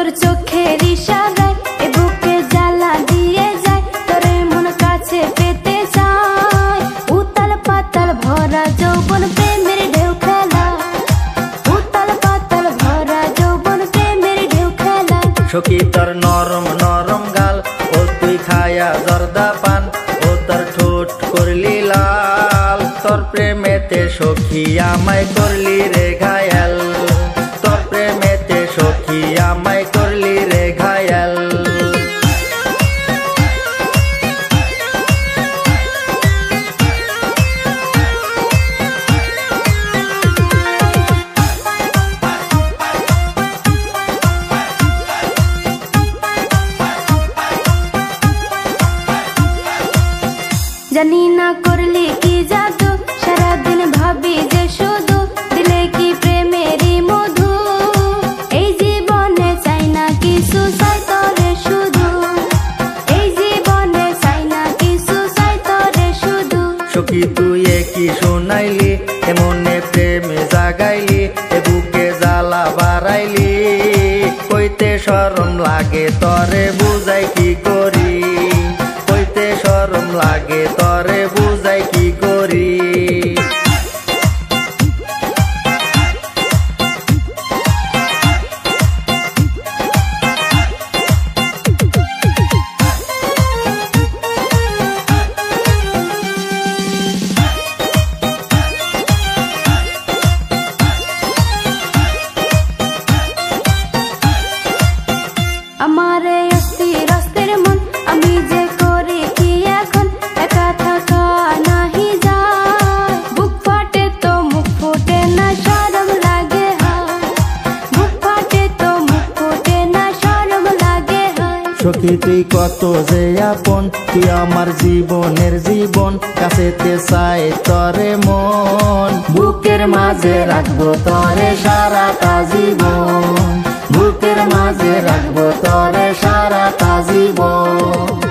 তোর চোখের ইশারায় এ বুকে জ্বালা দিয়ে যায়, তোরে মন কাছে পেতে চায়। উতাল পাতাল ভরা যৌবন প্রেমের ঢেউ খেলা, উতাল পাতাল ভরা যৌবন প্রেমের ঢেউ খেলা। সখী তোর নরম নরম গাল, ও তুই খায়া জর্দা পান, ও তোর ঠোঁট করলি লাল। তোর প্রেমেতে সখী আমায় করলি রে ঘায়াল, তোর প্রেমেতে সখী আমায় করলি রে ঘায়াল। জানি না করলি কি জাদু, সারাদিন ভাবি যে শুধু দিলে কি প্রেমেরই মধু। এই জীবনে চাই না কিছু, চাই তরে শুধু, এই জীবনে চাই না কিছু, চাই তরে শুধু। সখী তুই কি শোনাইলি, এমনে প্রেমে জাগাইলি, এ বুকে জ্বালা বাড়াইলি। কইতে শরম লাগে তরে বুঝাই কি করি, কইতে শরম লাগে তরে বুঝাই কি করি। আমারে অস্থির অস্থির মন, আমি যে করি কি এখন, একা থাকা নাহি যায়। বুক ফাটে তো মুখ ফোটে না, শরম লাগে হায়, বুক ফাটে তো মুখ ফোটে না, শরম লাগে হায়। সখী তুই কত যে আপন, তুই আমার জীবনের জীবন, কাছেতে চাই তরে মন। বুকের মাঝে রাখবো তরে সারাটা জীবন, বুকের মাঝে রাখবো তরে সারাটা জীবন।